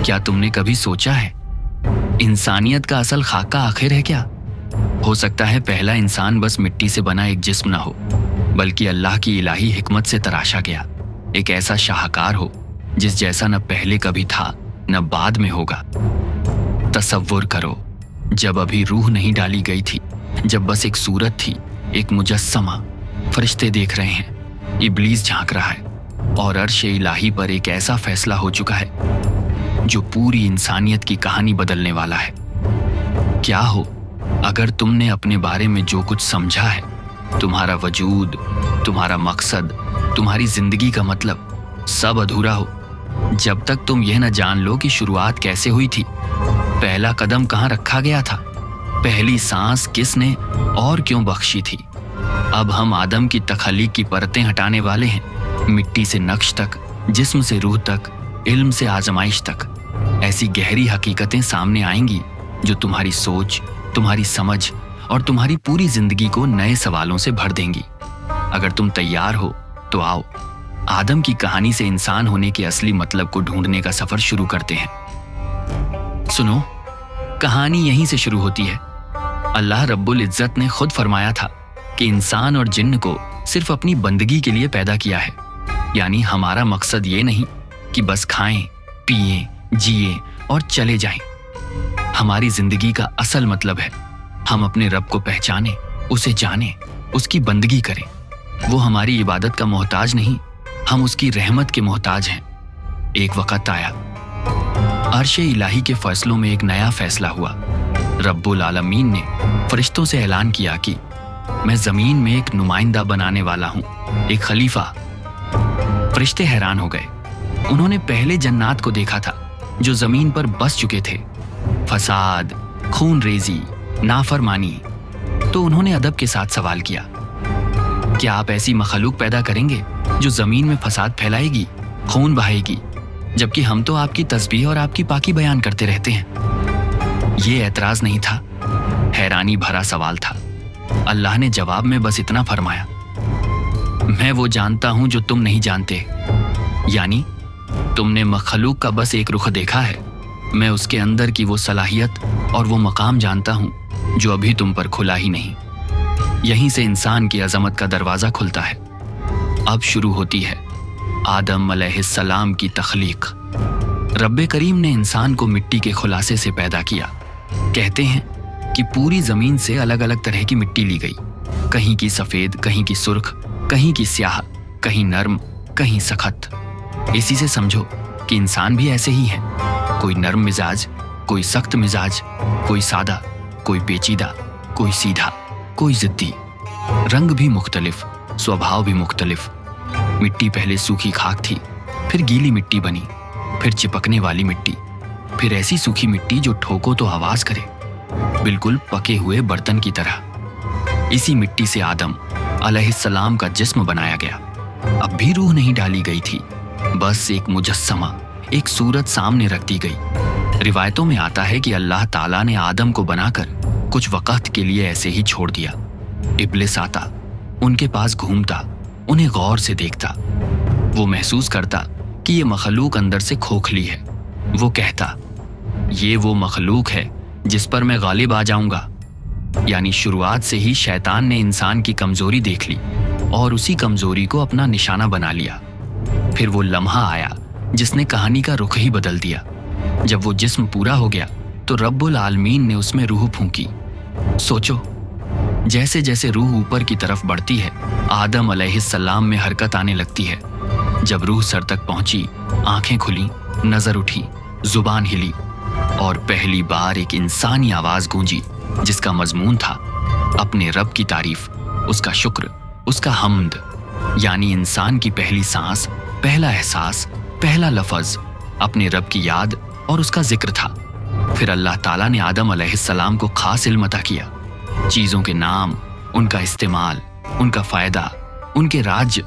क्या तुमने कभी सोचा है इंसानियत का असल खाका आखिर है क्या? हो सकता है पहला इंसान बस मिट्टी से बना एक जिस्म न हो, बल्कि अल्लाह की इलाही हिकमत से तराशा गया एक ऐसा शाहकार हो जिस जैसा न पहले कभी था न बाद में होगा। तसव्वुर करो, जब अभी रूह नहीं डाली गई थी, जब बस एक सूरत थी, एक मुजस्समा। फरिश्ते देख रहे हैं, इब्लीस झांक रहा है, और अर्श इलाही पर एक ऐसा फैसला हो चुका है जो पूरी इंसानियत की कहानी बदलने वाला है। क्या हो अगर तुमने अपने बारे में जो कुछ समझा है, तुम्हारा वजूद, तुम्हारा मकसद, तुम्हारी जिंदगी का मतलब, सब अधूरा हो जब तक तुम यह न जान लो कि शुरुआत कैसे हुई थी, पहला कदम कहाँ रखा गया था, पहली सांस किसने और क्यों बख्शी थी। अब हम आदम की तखलीक की परतें हटाने वाले हैं, मिट्टी से नक्श तक, जिस्म से रूह तक, इल्म से आजमाइश तक। ऐसी गहरी हकीकतें सामने आएंगी जो तुम्हारी सोच, तुम्हारी समझ और तुम्हारी पूरी जिंदगी को नए सवालों से भर देंगी। अगर तुम तैयार हो तो आओ, आदम की कहानी से इंसान होने के असली मतलब को ढूंढने का सफर शुरू करते हैं। सुनो, कहानी यहीं से शुरू होती है। अल्लाह रब्बुल इज्जत ने खुद फरमाया था कि इंसान और जिन्न को सिर्फ अपनी बंदगी के लिए पैदा किया है। यानी हमारा मकसद ये नहीं कि बस खाएं, पिएं, जिए और चले जाएं। हमारी जिंदगी का असल मतलब है हम अपने रब को पहचानें, उसे जानें, उसकी बंदगी करें। वो हमारी इबादत का मोहताज नहीं, हम उसकी रहमत के मोहताज हैं। एक वक्त आया, अर्श इलाही के फैसलों में एक नया फैसला हुआ। रब्बुल आलमीन ने फरिश्तों से ऐलान किया कि मैं जमीन में एक नुमाइंदा बनाने वाला हूं, एक खलीफा। फरिश्ते हैरान हो गए। उन्होंने पहले जन्नात को देखा था जो जमीन पर बस चुके थे, फसाद, खून रेजी, नाफरमानी। तो उन्होंने अदब के साथ सवाल किया, क्या आप ऐसी मखलूक पैदा करेंगे जो जमीन में फसाद फैलाएगी, खून बहाएगी, जबकि हम तो आपकी तस्बीह और आपकी पाकी बयान करते रहते हैं। ये ऐतराज नहीं था, हैरानी भरा सवाल था। अल्लाह ने जवाब में बस इतना फरमाया, मैं वो जानता हूं जो तुम नहीं जानते। यानी तुमने मखलूक का बस एक रुख देखा है, मैं उसके अंदर की वो सलाहियत और वो मकाम जानता हूं जो अभी तुम पर खुला ही नहीं। यहीं से इंसान की अजमत का दरवाजा खुलता है। अब शुरू होती है आदम अलैहिस्सलाम की तख्लीक। रब्बे करीम ने इंसान को मिट्टी के खुलासे से पैदा किया। कहते हैं कि पूरी जमीन से अलग अलग तरह की मिट्टी ली गई, कहीं की सफेद, कहीं की सुर्ख, कहीं की स्याह, कहीं नर्म, कहीं सख्त। इसी से समझो कि इंसान भी ऐसे ही हैं, कोई नर्म मिजाज, कोई सख्त मिजाज, कोई सादा, कोई पेचीदा, कोई सीधा, कोई जिद्दी। रंग भी मुख्तलिफ, स्वभाव भी मुख्तलिफ। मिट्टी पहले सूखी खाक थी, फिर गीली मिट्टी बनी, फिर चिपकने वाली मिट्टी, फिर ऐसी सूखी मिट्टी जो ठोको तो आवाज करे, बिल्कुल पके हुए बर्तन की तरह। इसी मिट्टी से आदम अलैहिस्सलाम का जिस्म बनाया गया। अब भी रूह नहीं डाली गई थी, बस एक मुजस्समा, एक सूरत सामने रख दी गई। रिवायतों में आता है कि अल्लाह ताला ने आदम को बनाकर कुछ वक्त के लिए ऐसे ही छोड़ दिया। इब्लिस आता, उनके पास घूमता, उन्हें गौर से देखता। वो महसूस करता कि ये मखलूक अंदर से खोखली है। वो कहता, ये वो मखलूक है जिस पर मैं गालिब आ जाऊंगा। यानी शुरुआत से ही शैतान ने इंसान की कमजोरी देख ली और उसी कमजोरी को अपना निशाना बना लिया। फिर वो लम्हा आया जिसने कहानी का रुख ही बदल दिया। जब वो जिस्म पूरा हो गया तो रब्बुल आलमीन ने उसमें रूह फूंकी। सोचो, जैसे जैसे रूह ऊपर की तरफ बढ़ती है, आदम अलैहिस्सलाम में हरकत आने लगती है। जब रूह सर तक पहुंची, आंखें खुली, नजर उठी, जुबान हिली और पहली बार एक इंसानी आवाज गूंजी जिसका मजमून था अपने रब की तारीफ, उसका शुक्र, उसका हम्द। यानी इंसान की पहली सांस, पहला एहसास, पहला लफ्ज अपने रब की याद और उसका जिक्र था। फिर अल्लाह ताला ने आदम अलैहिस्सलाम को खास इल्म अता किया। चीजों के नाम, उनका इस्तेमाल, उनका फायदा, उनके राज्य,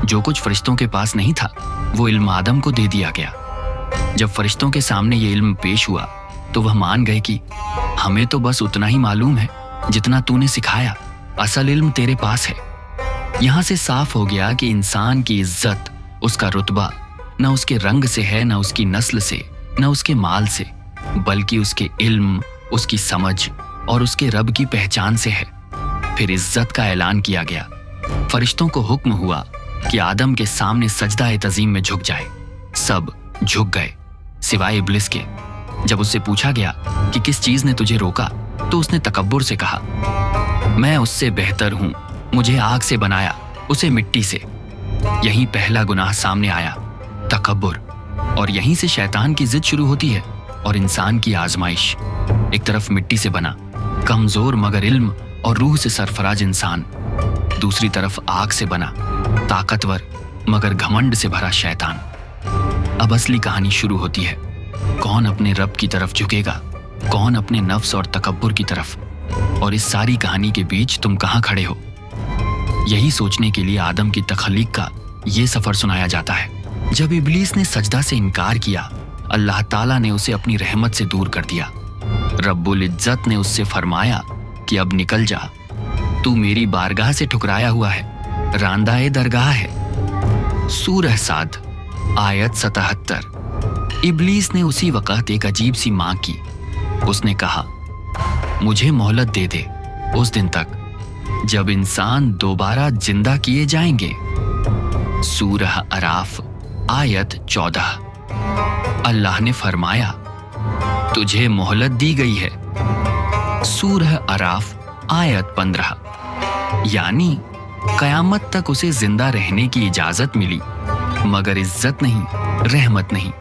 जो कुछ फरिश्तों के पास नहीं था, वो इल्म आदम को दे दिया गया। जब फरिश्तों के सामने ये इल्म पेश हुआ तो वह मान गए कि हमें तो बस उतना ही मालूम है जितना तूने सिखाया, असल इल्म तेरे पास है। यहां से साफ हो गया कि इंसान की इज्जत, उसका रुतबा न उसके रंग से है, न उसकी नस्ल से, न उसके माल से, बल्कि उसके इल्म, उसकी समझ और उसके रब की पहचान से है। फिर इज्जत का ऐलान किया गया। फरिश्तों को हुक्म हुआ कि आदम के सामने सजदा-ए-तज़ीम में झुक जाए। सब झुक गए सिवाय इब्लिस के। जब उससे पूछा गया कि किस चीज ने तुझे रोका, तो उसने तकब्बुर से कहा, मैं उससे बेहतर हूं, मुझे आग से बनाया, उसे मिट्टी से। यहीं पहला गुनाह सामने आया, तकब्बुर। और यहीं से शैतान की जिद शुरू होती है और इंसान की आजमाइश। एक तरफ मिट्टी से बना, कमजोर मगर इल्म और रूह से सरफराज इंसान, दूसरी तरफ आग से बना, ताकतवर मगर घमंड से भरा शैतान। अब असली कहानी शुरू होती है। कौन अपने रब की तरफ झुकेगा, कौन अपने नफ्स और तकब्बुर की तरफ, और इस सारी कहानी के बीच तुम कहां खड़े हो? यही सोचने के लिए आदम की तखलीक का ये सफर सुनाया जाता है। जब इब्लीस ने सजदा से इनकार किया, अल्लाह ताला ने उसे अपनी रहमत से दूर कर दिया। रब्बुल इज्जत ने उससे फरमाया कि अब निकल जा, तू मेरी बारगाह से ठुकराया हुआ है, रांदा-ए दरगाह है। सूरह साद आयत 77। इब्लीस ने उसी वक्त एक अजीब सी मांग की। उसने कहा, मुझे मोहलत दे दे उस दिन तक जब इंसान दोबारा जिंदा किए जाएंगे। सूरह अराफ आयत 14। अल्लाह ने फरमाया, तुझे मोहलत दी गई है। सूरह अराफ आयत 15। यानी कयामत तक उसे जिंदा रहने की इजाजत मिली, मगर इज्जत नहीं, रहमत नहीं,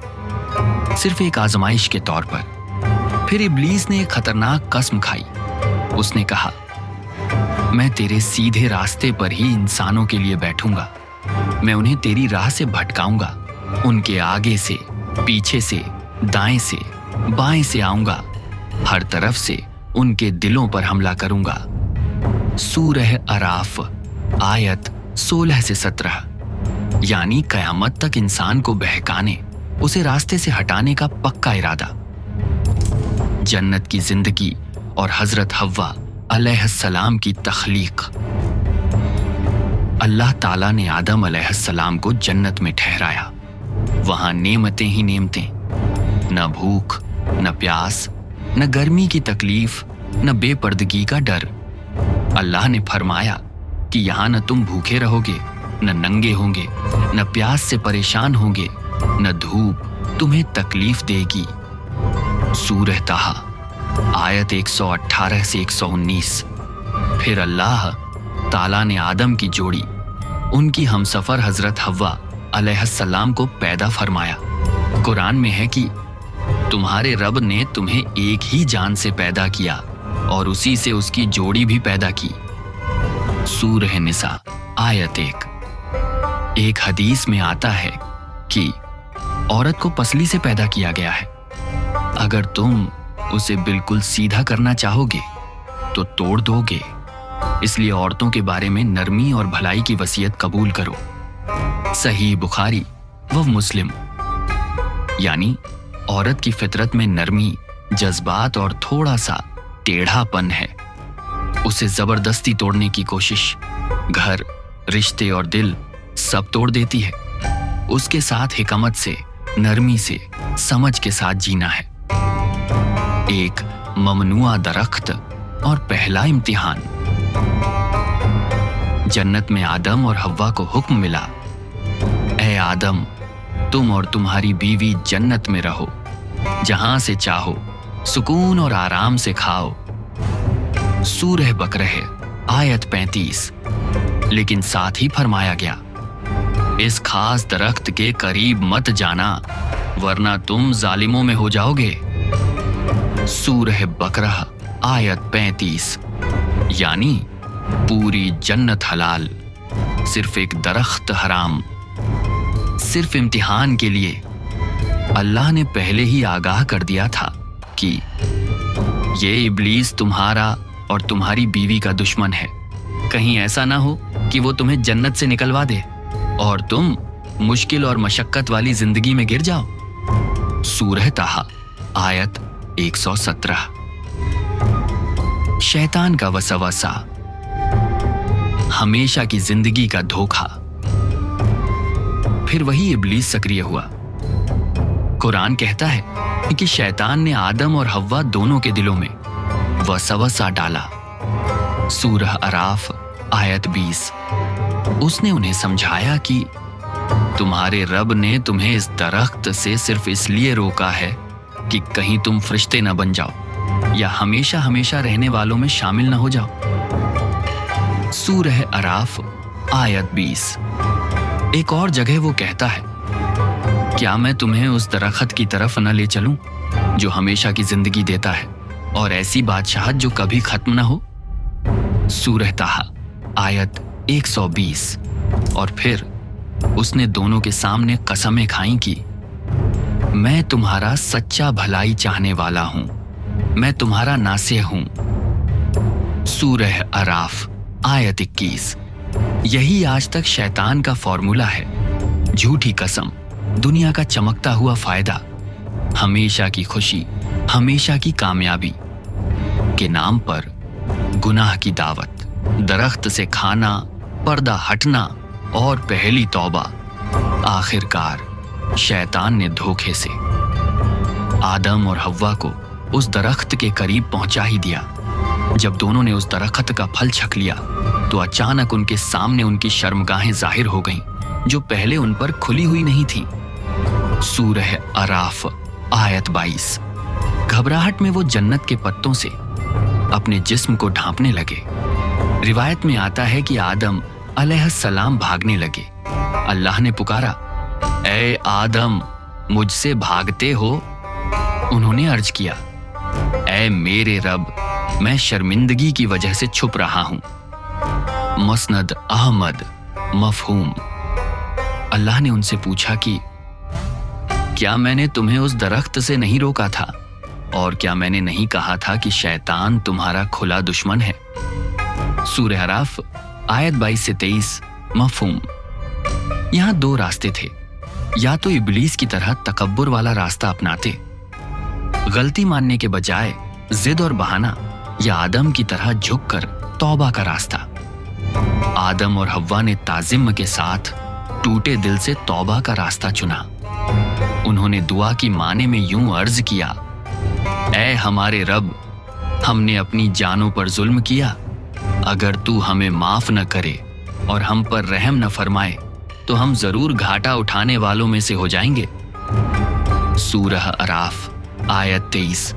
सिर्फ एक आजमाइश के तौर पर। फिर इब्लीस ने एक खतरनाक कसम खाई। उसने कहा, मैं तेरे सीधे रास्ते पर ही इंसानों के लिए बैठूंगा, मैं उन्हें तेरी राह से भटकाऊंगा, उनके आगे से, पीछे से, दाएं से, बाएं से आऊंगा, हर तरफ से उनके दिलों पर हमला करूंगा। सूरह अराफ आयत 16 से 17। यानी कयामत तक इंसान को बहकाने, उसे रास्ते से हटाने का पक्का इरादा। जन्नत की जिंदगी और हजरत हव्वा अलैहिस्सलाम की तख्लीक। अल्लाह ताला ने आदम अलैहिस्सलाम को जन्नत में ठहराया। वहां नेमतें ही नेमतें, न भूख, न प्यास, न गर्मी की तकलीफ, न बेपर्दगी का डर। अल्लाह ने फरमाया कि यहां न तुम भूखे रहोगे, न नंगे होंगे, न प्यास से परेशान होंगे, न धूप तुम्हें तकलीफ देगी। सूरह ताहा आयत 118 से 119। फिर अल्लाह ताला ने आदम की जोड़ी, उनकी हमसफर हजरत हव्वा अलैहिस्सलाम को पैदा फरमाया। कुरान में है कि तुम्हारे रब ने तुम्हें एक ही जान से पैदा किया और उसी से उसकी जोड़ी भी पैदा की। सूरह निसा आयत 1। एक हदीस में आता है कि औरत को पसली से पैदा किया गया है। अगर तुम उसे बिल्कुल सीधा करना चाहोगे तो तोड़ दोगे। इसलिए औरतों के बारे में नरमी और भलाई की वसीयत कबूल करो। सही बुखारी व मुस्लिम। यानी औरत की फितरत में नरमी, जज्बात और थोड़ा सा टेढ़ापन है। उसे जबरदस्ती तोड़ने की कोशिश घर, रिश्ते और दिल सब तोड़ देती है। उसके साथ हिकमत से, नरमी से, समझ के साथ जीना है। एक ममनुआ दरख्त और पहला इम्तिहान। जन्नत में आदम और हव्वा को हुक्म मिला, ऐ आदम, तुम और तुम्हारी बीवी जन्नत में रहो, जहां से चाहो सुकून और आराम से खाओ। सूरह बकरह आयत 35। लेकिन साथ ही फरमाया गया, इस खास दरख्त के करीब मत जाना, वरना तुम जालिमों में हो जाओगे। सूरह बकरह आयत 35। यानी पूरी जन्नत हलाल, सिर्फ एक दरख्त हराम। सिर्फ इम्तिहान के लिए अल्लाह ने पहले ही आगाह कर दिया था कि ये इब्लीस तुम्हारा और तुम्हारी बीवी का दुश्मन है। कहीं ऐसा ना हो कि वो तुम्हें जन्नत से निकलवा दे और तुम मुश्किल और मशक्कत वाली जिंदगी में गिर जाओ। सूरह ताहा आयत 117। शैतान का वसवसा, हमेशा की जिंदगी का धोखा। फिर वही इब्लीस सक्रिय हुआ। कुरान कहता है कि शैतान ने आदम और हव्वा दोनों के दिलों में वसवसा डाला। सूरह अराफ आयत 20। उसने उन्हें समझाया कि तुम्हारे रब ने तुम्हें इस दरख्त से सिर्फ इसलिए रोका है कि कहीं तुम फरिश्ते न बन जाओ या हमेशा हमेशा रहने वालों में शामिल न हो जाओ। सूरह अराफ आयत 20। एक और जगह वो कहता है, क्या मैं तुम्हें उस दरख्त की तरफ न ले चलूं जो हमेशा की जिंदगी देता है और ऐसी बादशाहत जो कभी खत्म न हो। सूरह ताहा आयत 120। और फिर उसने दोनों के सामने कसमें खाई कि मैं तुम्हारा सच्चा भलाई चाहने वाला हूं, मैं तुम्हारा नासिह हूं। सूरह अराफ आयत 21। यही आज तक शैतान का फॉर्मूला है। झूठी कसम, दुनिया का चमकता हुआ फायदा, हमेशा की खुशी, हमेशा की कामयाबी के नाम पर गुनाह की दावत, दरख्त से खाना, पर्दा हटना और पहली तौबा। आखिरकार शैतान ने धोखे से आदम और हव्वा को उस दरख्त के करीब पहुंचा ही दिया। जब दोनों ने उस दरख्त का फल छक लिया तो अचानक उनके सामने उनकी शर्मगाहें जाहिर हो गईं, जो पहले उन पर खुली हुई नहीं थी। सूरह अराफ आयत 22। घबराहट में वो जन्नत के पत्तों से अपने जिस्म को ढांपने लगे। रिवायत में आता है कि आदम अलैहिस्सलाम भागने लगे। अल्लाह ने पुकारा, ऐ आदम, मुझसे भागते हो? उन्होंने अर्ज किया, ऐ मेरे रब, मैं शर्मिंदगी की वजह से छुप रहा हूं। मसनद अहमद मफहूम। अल्लाह ने उनसे पूछा कि क्या मैंने तुम्हें उस दरख्त से नहीं रोका था, और क्या मैंने नहीं कहा था कि शैतान तुम्हारा खुला दुश्मन है। सूरह अराफ आयत 22 से 23 मफहूम। यहां दो रास्ते थे। या तो इब्लीस की तरह तकब्बुर वाला रास्ता अपनाते, गलती मानने के बजाय जिद और बहाना, या आदम की तरह झुककर तौबा का रास्ता। आदम और हव्वा ने ताजिम के साथ टूटे दिल से तौबा का रास्ता चुना। उन्होंने दुआ की माने में यूं अर्ज किया, ऐ हमारे रब, हमने अपनी जानों पर जुल्म किया। अगर तू हमें माफ न करे और हम पर रहम न फरमाए तो हम जरूर घाटा उठाने वालों में से हो जाएंगे। सूरह अराफ आयत 23।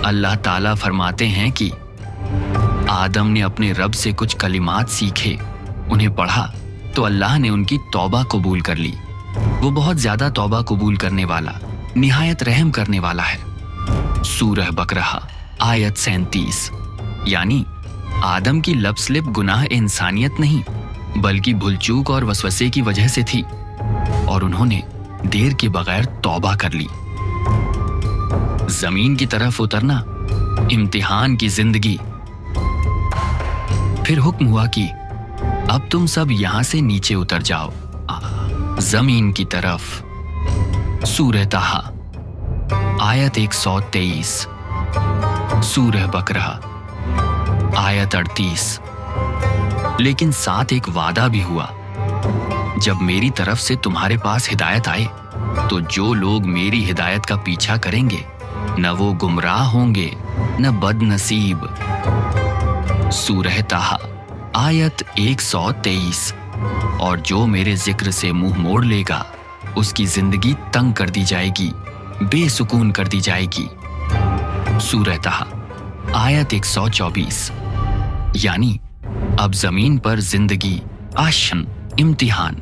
अल्लाह ताला फरमाते हैं कि आदम ने अपने रब से कुछ कलिमात सीखे, उन्हें पढ़ा तो अल्लाह ने उनकी तौबा कबूल कर ली। वो बहुत ज्यादा तौबा कबूल करने वाला, निहायत रहम करने वाला है। सूरह बकरा आयत 37। यानी आदम की लप-स्लिप गुनाह इंसानियत नहीं, बल्कि भूलचूक और वसवसे की वजह से थी, और उन्होंने देर के बगैर तौबा कर ली। जमीन की तरफ उतरना, इम्तिहान की जिंदगी। फिर हुक्म हुआ कि अब तुम सब यहां से नीचे उतर जाओ, जमीन की तरफ। सूरह ताहा आयत 123। सूरह बकरा आयत 38। लेकिन साथ एक वादा भी हुआ, जब मेरी तरफ से तुम्हारे पास हिदायत आए तो जो लोग मेरी हिदायत का पीछा करेंगे न वो गुमराह होंगे न बदनसीब। सूरह ताहा आयत 123। और जो मेरे जिक्र से मुंह मोड़ लेगा उसकी जिंदगी तंग कर दी जाएगी, बेसुकून कर दी जाएगी। सूरह ताहा आयत 124। यानी अब जमीन पर जिंदगी, आशन, इम्तिहान।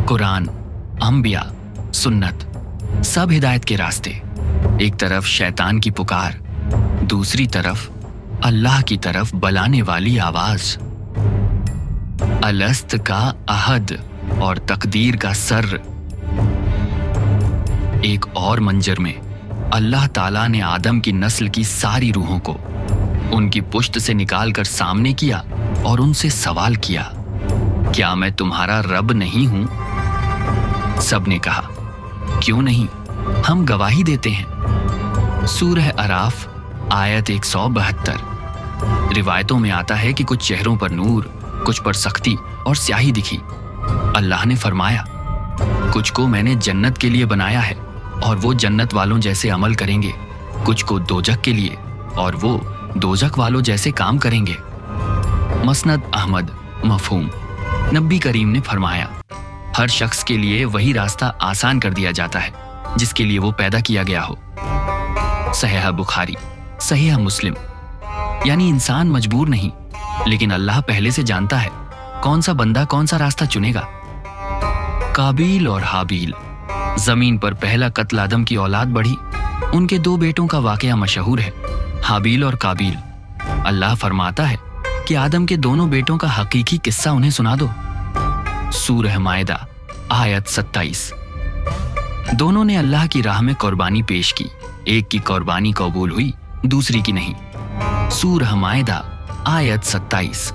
कुरान, अंबिया, सुन्नत, सब हिदायत के रास्ते। एक तरफ शैतान की पुकार, दूसरी तरफ अल्लाह की तरफ बुलाने वाली आवाज। अलस्त का अहद और तकदीर का सर। एक और मंजर में अल्लाह ताला ने आदम की नस्ल की सारी रूहों को उनकी पुश्त से निकालकर सामने किया और उनसे सवाल किया, क्या मैं तुम्हारा रब नहीं हूं? सब ने कहा, क्यों नहीं, हम गवाही देते हैं। सूरह अराफ आयत 172। रिवायतों में आता है कि कुछ चेहरों पर नूर, कुछ पर सख्ती और स्याही दिखी। अल्लाह ने फरमाया, कुछ को मैंने जन्नत के लिए बनाया है और वो जन्नत वालों जैसे अमल करेंगे, कुछ को दोजख के लिए और वो दोजख वालों जैसे काम करेंगे। मसनद अहमद मफहूम। नबी करीम ने फरमाया, हर शख्स के लिए वही रास्ता आसान कर दिया जाता है जिसके लिए वो पैदा किया गया हो। सहीह बुखारी, सहीह मुस्लिम। यानी इंसान मजबूर नहीं, लेकिन अल्लाह पहले से जानता है कौन सा बंदा कौन सा रास्ता चुनेगा। काबील और हाबील। जमीन पर पहला कत्ल आदम की औलाद बढ़ी। उनके 2 बेटों का वाकया मशहूर है, हाबील और काबील। अल्लाह फरमाता है कि आदम के दोनों बेटों का हकीकी किस्सा उन्हें सुना दो। सूरह माइदा आयत 27। दोनों ने अल्लाह की राह में कुर्बानी पेश की, एक की कुर्बानी कबूल हुई, दूसरी की नहीं। सूरह माइदा आयत 27।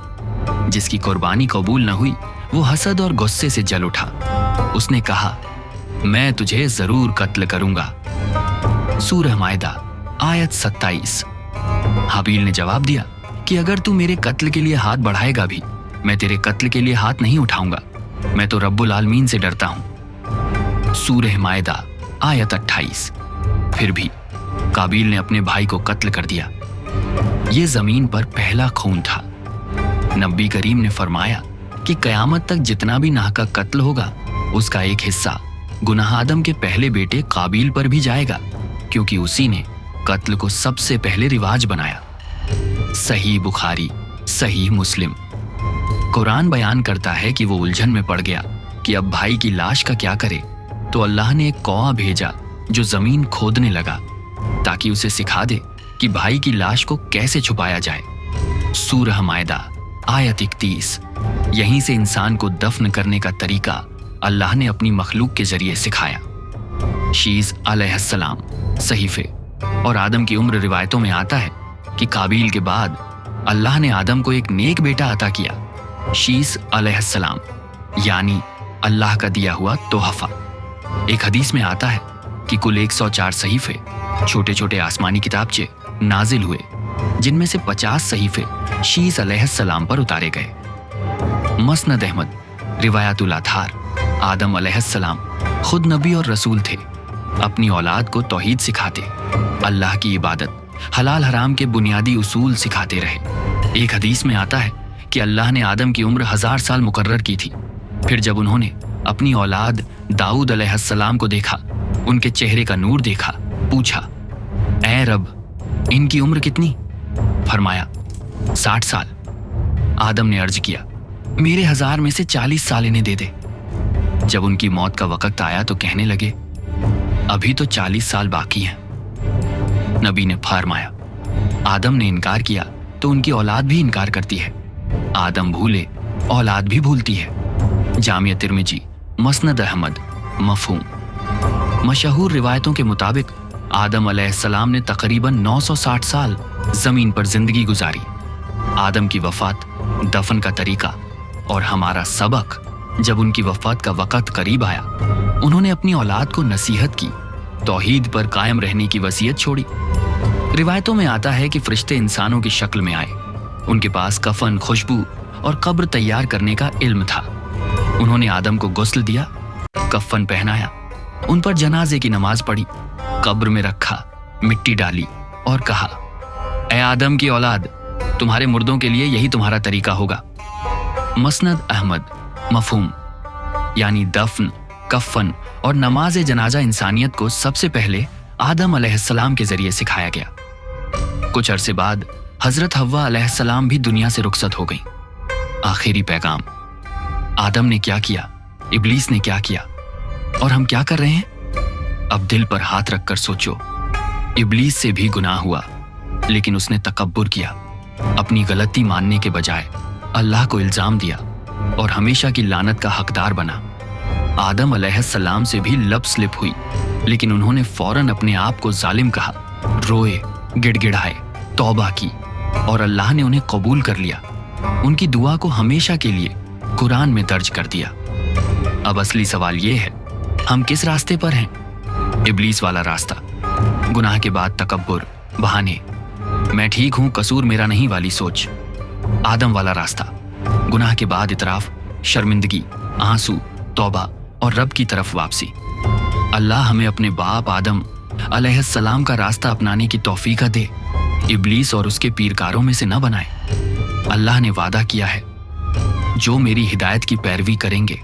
जिसकी कुर्बानी कबूल न हुई वो हसद और गुस्से से जल उठा। उसने कहा, मैं तुझे जरूर कत्ल करूंगा। सूरह माइदा आयत 27। हाबील ने जवाब दिया कि अगर तू मेरे कत्ल के लिए हाथ बढ़ाएगा भी, मैं तेरे कत्ल के लिए हाथ नहीं उठाऊंगा, मैं तो रब्बुल आलमीन से डरता हूं। सूरह माइदा आयत 28। फिर भी काबील ने अपने भाई को कत्ल कर दिया। ये जमीन पर पहला खून था। नबी करीम ने फरमाया कि कयामत तक जितना भी नाहक कत्ल होगा उसका एक हिस्सा गुनाह आदम के पहले बेटे काबील पर भी जाएगा, क्योंकि उसी ने कत्ल को सबसे पहले रिवाज बनाया। सही बुखारी, सही मुस्लिम। कुरान बयान करता है कि वो उलझन में पड़ गया कि अब भाई की लाश का क्या करे, तो अल्लाह ने एक कौआ भेजा जो जमीन खोदने लगा ताकि उसे सिखा दे कि भाई की लाश को कैसे छुपाया जाए। सूरह माइदा आयत 31। यहीं से इंसान को दफन करने का तरीका अल्लाह ने अपनी मखलूक के जरिए सिखाया। शीस अलैहिस्सलाम सहीफे और आदम की उम्र रिवायतों में आता है कि काबील के बाद अल्लाह ने आदम को एक नेक बेटा अता किया, शीस अलैहिस्सलाम, यानी अल्लाह का दिया हुआ तोहफा। एक हदीस में आता है कि कुल 104 सहीफे, छोटे छोटे आसमानी किताबचे नाजिल हुए, जिनमें से 50 सहीफे शीस अलैहिस्सलाम पर उतारे गए। मसनद अहमद रिवायतुल आथार। आदम अलैहिस्सलाम खुद नबी और रसूल थे। अपनी औलाद को तौहीद सिखाते, अल्लाह की इबादत, हलाल हराम के बुनियादी उसूल सिखाते रहे। एक हदीस में आता है कि अल्लाह ने आदम की उम्र 1000 साल मुकर्रर की थी। फिर जब उन्होंने अपनी औलाद दाऊद अलैहिस्सलाम को देखा, उनके चेहरे का नूर देखा, पूछा, ऐ रब, इनकी उम्र कितनी? फरमाया 60 साल। आदम ने अर्ज किया, मेरे 1000 में से 40 साल इन्हें दे दे। जब उनकी मौत का वक्त आया तो कहने लगे, अभी तो 40 साल बाकी हैं। नबी ने फरमाया, आदम ने इनकार किया तो उनकी औलाद भी इनकार करती है। आदम भूले, औलाद भी भूलती है। जामिया तिर्मिजी, मसनद अहमद मफहूम। मशहूर रिवायतों के मुताबिक आदम अलैहिस्सलाम ने तकरीबन 960 साल जमीन पर जिंदगी गुजारी। आदम की वफात, दफन का तरीका और हमारा सबक। जब उनकी वफात का वक़्त करीब आया, उन्होंने अपनी औलाद को नसीहत की, तौहीद पर कायम रहने की वसीयत छोड़ी। रिवायतों में आता है कि फरिश्ते इंसानों की शक्ल में आए। उनके पास कफन, खुशबू और कब्र तैयार करने का इल्म था। उन्होंने आदम को गुस्ल दिया, कफन पहनाया, उन पर जनाजे की नमाज पढ़ी, कब्र में रखा, मिट्टी डाली और कहा, ऐ आदम की औलाद, तुम्हारे मुर्दों के लिए यही तुम्हारा तरीका होगा। मसनद अहमद मफहूम। यानी दफन, कफन और नमाज जनाजा इंसानियत को सबसे पहले आदम अलैहिस्सलाम के जरिए सिखाया गया। कुछ अरसे बाद हजरत हव्वा अलैहिस्सलाम भी दुनिया से रुखसत हो गई। आखिरी पैगाम। आदम ने क्या किया, इब्लीस ने क्या किया, और हम क्या कर रहे हैं? अब दिल पर हाथ रखकर सोचो। इब्लीस से भी गुनाह हुआ, लेकिन उसने तकब्बुर किया। अपनी गलती मानने के बजाय अल्लाह को इल्जाम दिया और हमेशा की लानत का हकदार बना। आदम अलैहिस्सलाम से भी लब स्लिप हुई, लेकिन उन्होंने फौरन अपने आप को जालिम कहा, रोए, गिड़गिड़ाए, तौबा की और अल्लाह ने उन्हें कबूल कर लिया। उनकी दुआ को हमेशा के लिए कुरान में दर्ज कर दिया। अब असली सवाल ये है, हम किस रास्ते पर हैं? इब्लीस वाला रास्ता, गुनाह के बाद तकब्बुर, बहाने, मैं ठीक हूं, कसूर मेरा नहीं वाली सोच। आदम वाला रास्ता, गुनाह के बाद इतराफ, शर्मिंदगी, आंसू, तौबा और रब की तरफ वापसी। अल्लाह हमें अपने बाप आदम अलैहिस्सलाम का रास्ता अपनाने की तौफीक दे, इब्लीस और उसके पीरकारों में से न बनाए। अल्लाह ने वादा किया है, जो मेरी हिदायत की पैरवी करेंगे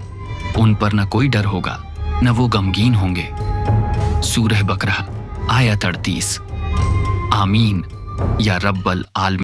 उन पर न कोई डर होगा न वो गमगीन होंगे। सूरह बकरा आयत 38। आमीन या रब्बल आलमीन।